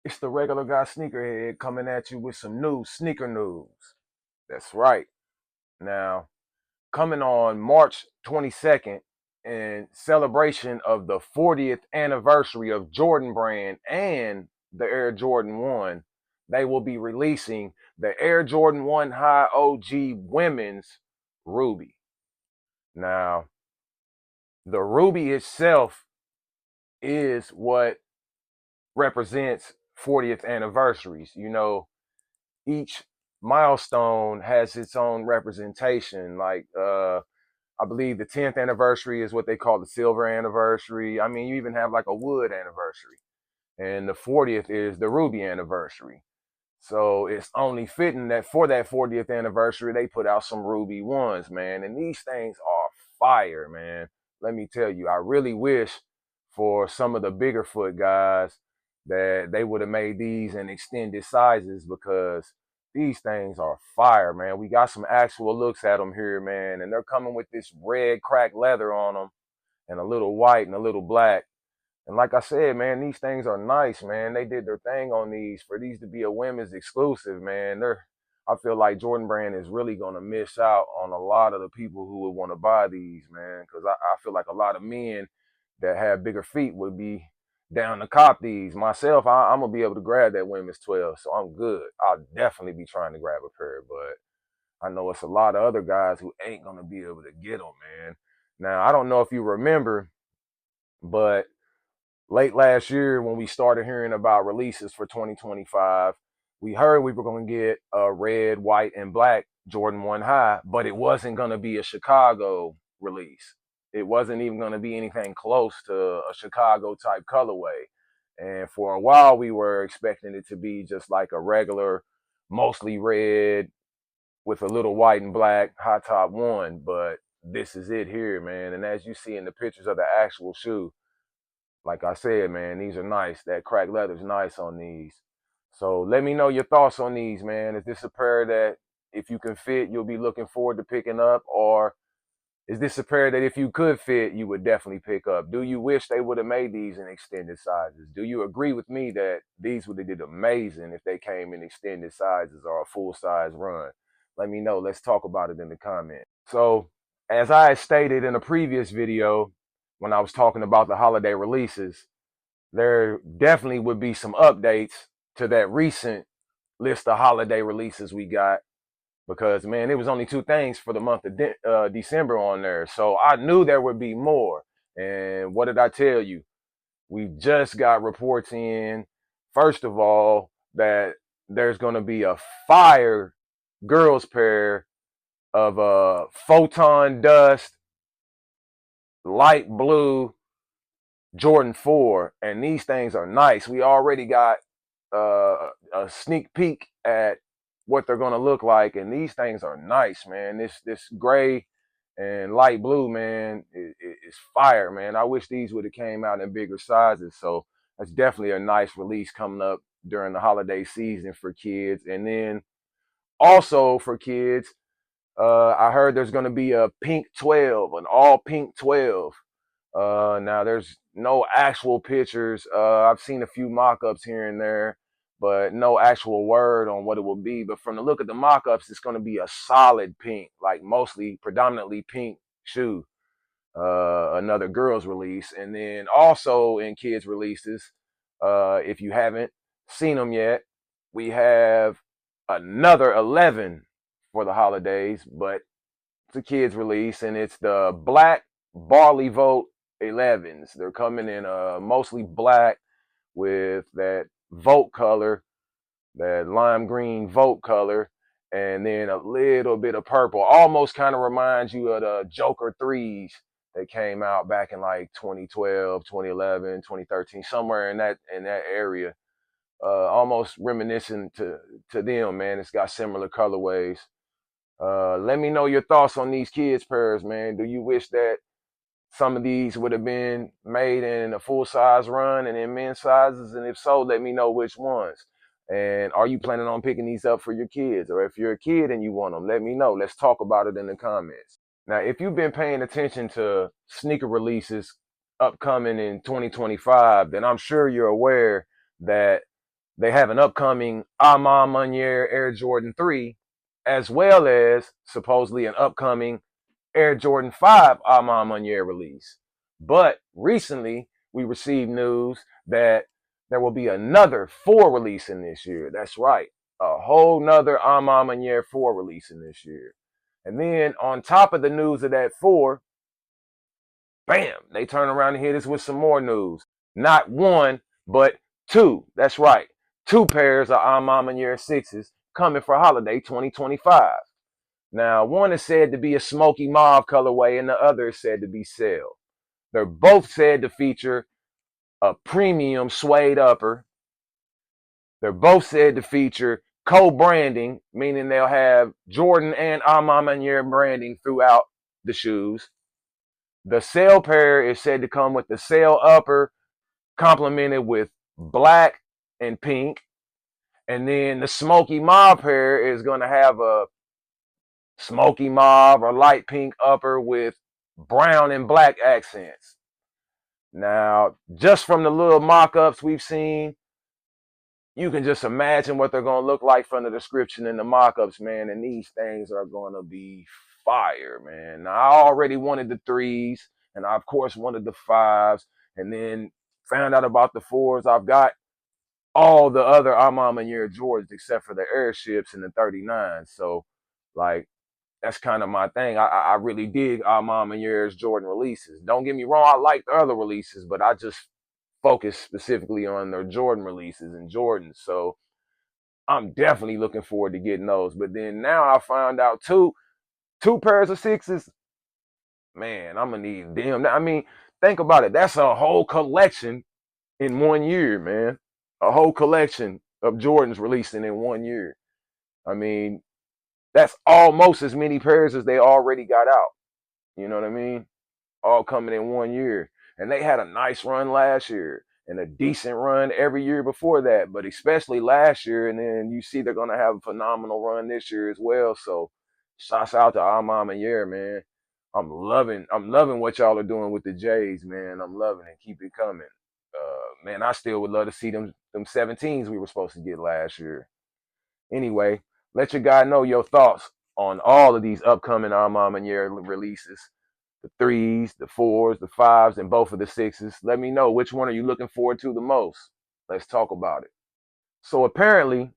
It's the regular guy Sneakerhead coming at you with some new sneaker news. That's right. Now, coming on March 22nd, in celebration of the 40th anniversary of Jordan Brand and the Air Jordan 1, they will be releasing the Air Jordan 1 High OG Women's Ruby. Now, the Ruby itself is what represents 40th anniversaries. Each milestone has its own representation. I believe the 10th anniversary is what they call the silver anniversary. I mean, you even have like a wood anniversary. And the 40th is the ruby anniversary. So it's only fitting that for that 40th anniversary, they put out some ruby ones, man. And these things are fire, man. Let me tell you, I really wish for some of the bigger foot guys that they would have made these in extended sizes because these things are fire, man. We got some actual looks at them here, man. And they're coming with this red cracked leather on them and a little white and a little black. And like I said, man, these things are nice, man. They did their thing on these. For these to be a women's exclusive, man, I feel like Jordan Brand is really gonna miss out on a lot of the people who would want to buy these, man. Because I feel like a lot of men that have bigger feet would be down to cop these. Myself, I'm gonna be able to grab that women's 12, so I'm good. I'll definitely be trying to grab a pair, but I know it's a lot of other guys who ain't gonna be able to get them, man. Now I don't know if you remember, but late last year when we started hearing about releases for 2025, we heard we were going to get a red, white, and black Jordan 1 High, but it wasn't going to be a Chicago release. It wasn't even going to be anything close to a Chicago type colorway. And for a while, we were expecting it to be just like a regular, mostly red with a little white and black high top one. But this is it here, man. And as you see in the pictures of the actual shoe, like I said, man, these are nice. That cracked leather's nice on these. So let me know your thoughts on these, man. Is this a pair that if you can fit, you'll be looking forward to picking up? Or is this a pair that if you could fit, you would definitely pick up? Do you wish they would have made these in extended sizes? Do you agree with me that these would have did amazing if they came in extended sizes or a full size run? Let me know. Let's talk about it in the comments. So as I had stated in a previous video, when I was talking about the holiday releases, there definitely would be some updates to that recent list of holiday releases we got because, man, it was only two things for the month of December on there. So I knew there would be more. And what did I tell you? We just got reports in, first of all, that there's going to be a fire girls pair of photon dust, light blue Jordan 4, and these things are nice. We already got a sneak peek at what they're gonna look like, and these things are nice, man. This gray and light blue, man, is fire, man. I wish these would have came out in bigger sizes. So that's definitely a nice release coming up during the holiday season for kids, and then also for kids. I heard there's going to be a pink 12, an all pink 12. Now there's no actual pictures. I've seen a few mock-ups here and there, but no actual word on what it will be. But from the look of the mock-ups, it's going to be a solid pink, like mostly predominantly pink shoe. Another girls release. And then also in kids releases, if you haven't seen them yet, we have another 11 for the holidays, but it's a kids release, and it's the black barley vote 11s. They're coming in mostly black with that vote color, that lime green vote color, and then a little bit of purple. Almost kind of reminds you of the Joker 3s that came out back in like 2012, 2011, 2013, somewhere in that area. Almost reminiscent to them, man. It's got similar colorways. Let me know your thoughts on these kids pairs, man. Do you wish that some of these would have been made in a full size run and in men's sizes? And if so, let me know which ones. And are you planning on picking these up for your kids? Or if you're a kid and you want them, let me know. Let's talk about it in the comments. Now, if you've been paying attention to sneaker releases upcoming in 2025, then I'm sure you're aware that They have an upcoming Ama Meunier Air Jordan 3, as well as supposedly an upcoming Air Jordan 5 Ama Meunier release. But recently, we received news that there will be another 4 releasing this year. That's right, a whole nother Ama Meunier 4 releasing this year. And then on top of the news of that 4, bam, they turn around and hit us with some more news. Not one, but 2. That's right. 2 pairs of Ama Meunier 6s coming for holiday 2025. Now, one is said to be a smoky mauve colorway and the other is said to be sail. They're both said to feature a premium suede upper. They're both said to feature co-branding, meaning they'll have Jordan and Ama Meunier branding throughout the shoes. The sail pair is said to come with the sail upper complemented with black and pink. And then the smoky mauve pair is going to have a smoky mauve or light pink upper with brown and black accents. Now, just from the little mock-ups we've seen, you can just imagine what they're going to look like from the description and the mock-ups, man. And these things are going to be fire, man. Now, I already wanted the 3s, and I, of course, wanted the 5s, and then found out about the 4s. I've got all the other Ama Meunier Jordans except for the airships and the 39s. So, like, that's kind of my thing. I really dig Ama Meunier's Jordan releases. Don't get me wrong, I like the other releases, but I just focus specifically on their Jordan releases and Jordans. So I'm definitely looking forward to getting those. But then now I found out two pairs of 6s. Man, I'm gonna need them. I mean, think about it. That's a whole collection in 1 year, man. A whole collection of Jordans releasing in 1 year. I mean, that's almost as many pairs as they already got out. You know what I mean? All coming in 1 year. And they had a nice run last year and a decent run every year before that, but especially last year. And then you see they're going to have a phenomenal run this year as well. So shouts out to Ama Meunier, man. I'm loving what y'all are doing with the Jays, man. I'm loving it. Keep it coming. Man, I still would love to see them 17s we were supposed to get last year. Anyway, let your guy know your thoughts on all of these upcoming Ama Meunier releases. The 3s, the 4s, the 5s, and both of the 6s. Let me know, which one are you looking forward to the most? Let's talk about it. So apparently,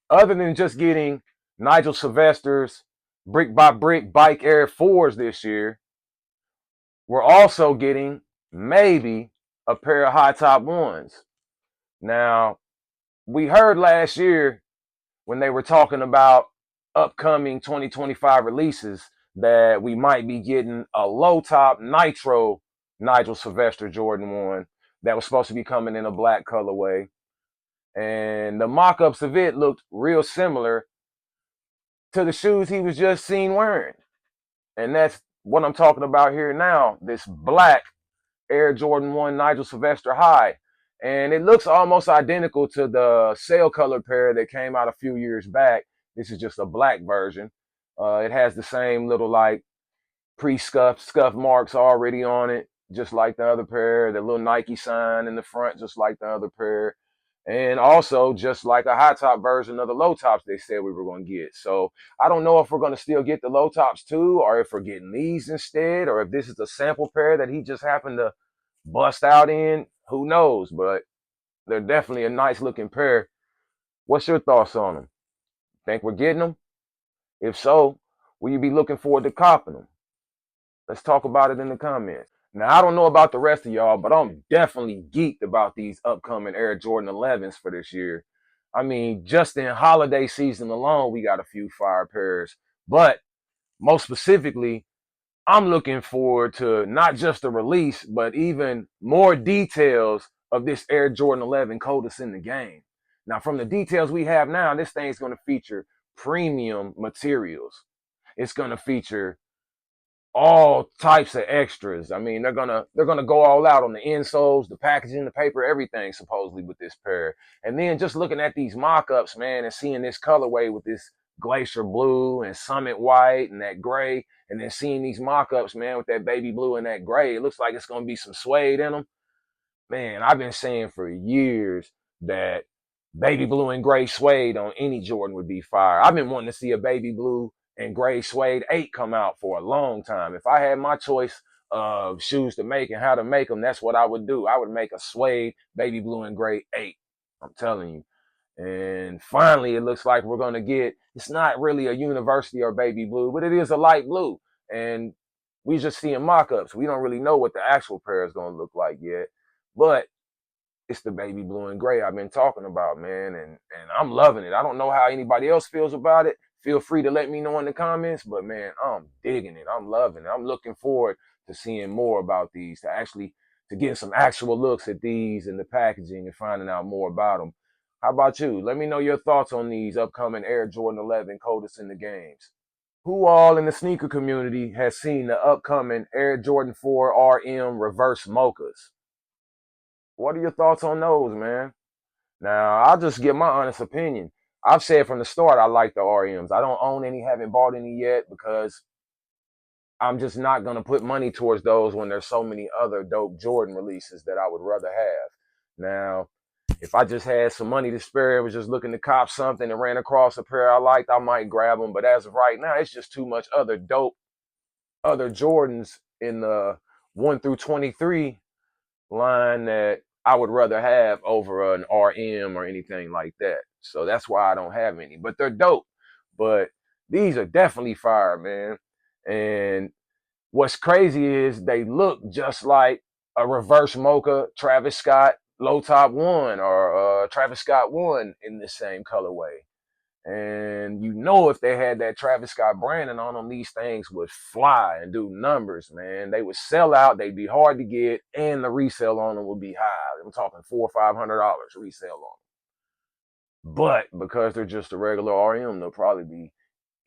other than just getting Nigel Sylvester's brick by brick bike Air 4s this year, we're also getting maybe a pair of high top ones. Now, we heard last year when they were talking about upcoming 2025 releases that we might be getting a low top nitro Nigel Sylvester Jordan 1 that was supposed to be coming in a black colorway. And the mock-ups of it looked real similar to the shoes he was just seen wearing. And that's what I'm talking about here now, this black Air Jordan 1 Nigel Sylvester High. And it looks almost identical to the sail color pair that came out a few years back. This is just a black version. It has the same little like scuff marks already on it, just like the other pair. The little Nike sign in the front, just like the other pair. And also just like a high top version of the low tops they said we were going to get. So I don't know if we're going to still get the low tops too, or if we're getting these instead, or if this is a sample pair that he just happened to bust out in. Who knows? But they're definitely a nice looking pair. What's your thoughts on them? Think we're getting them? If so, will you be looking forward to copping them? Let's talk about it in the comments. Now, I don't know about the rest of y'all, but I'm definitely geeked about these upcoming Air Jordan 11s for this year. I mean, just in holiday season alone, we got a few fire pairs. But most specifically, I'm looking forward to not just the release, but even more details of this Air Jordan 11 coldest in the game. Now, from the details we have now, this thing's going to feature premium materials. It's going to feature all types of extras. I mean, they're gonna go all out on the insoles, the packaging, the paper, everything supposedly with this pair. And then just looking at these mock-ups, man, and seeing this colorway with this glacier blue and summit white and that gray, and then seeing these mock-ups, man, with that baby blue and that gray, it looks like it's gonna be some suede in them. Man, I've been saying for years that Baby blue and gray suede on any Jordan would be fire. I've been wanting to see a baby blue and gray suede 8 come out for a long time. If I had my choice of shoes to make and how to make them, that's what I would do. I would make a suede baby blue and gray 8. I'm telling you. And finally, it looks like we're going to get, it's not really a university or baby blue, but it is a light blue. And we just seeing mock-ups. We don't really know what the actual pair is going to look like yet. But it's the baby blue and gray I've been talking about, man. And I'm loving it. I don't know how anybody else feels about it. Feel free to let me know in the comments. But man, I'm digging it. I'm loving it. I'm looking forward to seeing more about these, to getting some actual looks at these and the packaging and finding out more about them. How about you? Let me know your thoughts on these upcoming Air Jordan 11 coldest in the games. Who all in the sneaker community has seen the upcoming Air Jordan 4 RM reverse mochas? What are your thoughts on those, man? Now, I'll just give my honest opinion. I've said from the start I like the RMs. I don't own any, haven't bought any yet because I'm just not going to put money towards those when there's so many other dope Jordan releases that I would rather have. Now, if I just had some money to spare, was just looking to cop something and ran across a pair I liked, I might grab them. But as of right now, it's just too much other dope, other Jordans in the 1 through 23 line that I would rather have over an RM or anything like that. So that's why I don't have any. But they're dope. But these are definitely fire, man. And what's crazy is they look just like a reverse mocha Travis Scott low top one or Travis Scott one in the same colorway. And you know, if they had that Travis Scott branding on them, these things would fly and do numbers, man. They would sell out. They'd be hard to get, and the resale on them would be high. I'm talking $400 or $500 resale on them. But because they're just a regular RM, they'll probably be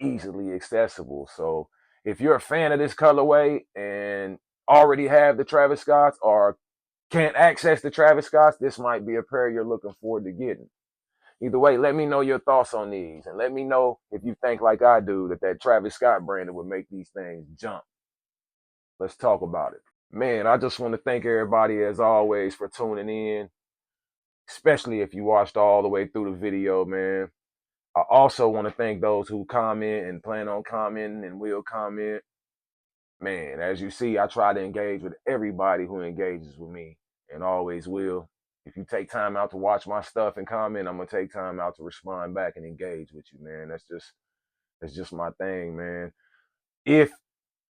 easily accessible. So if you're a fan of this colorway and already have the Travis Scotts or can't access the Travis Scotts, this might be a pair you're looking forward to getting. Either way, let me know your thoughts on these, and let me know if you think like I do that Travis Scott branding would make these things jump. Let's talk about it. Man, I just want to thank everybody as always for tuning in, especially if you watched all the way through the video, man. I also want to thank those who comment and plan on commenting and will comment. Man, as you see, I try to engage with everybody who engages with me and always will. If you take time out to watch my stuff and comment, I'm gonna take time out to respond back and engage with you, man. That's just my thing, man. If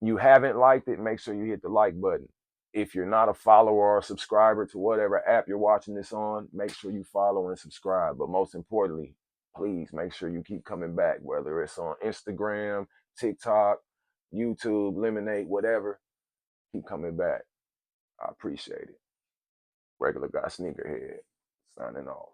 you haven't liked it, make sure you hit the like button. If you're not a follower or a subscriber to whatever app you're watching this on, make sure you follow and subscribe. But most importantly, please make sure you keep coming back, whether it's on Instagram, TikTok, YouTube, Lemonade, whatever. Keep coming back. I appreciate it. Regular guy Sneakerhead signing off.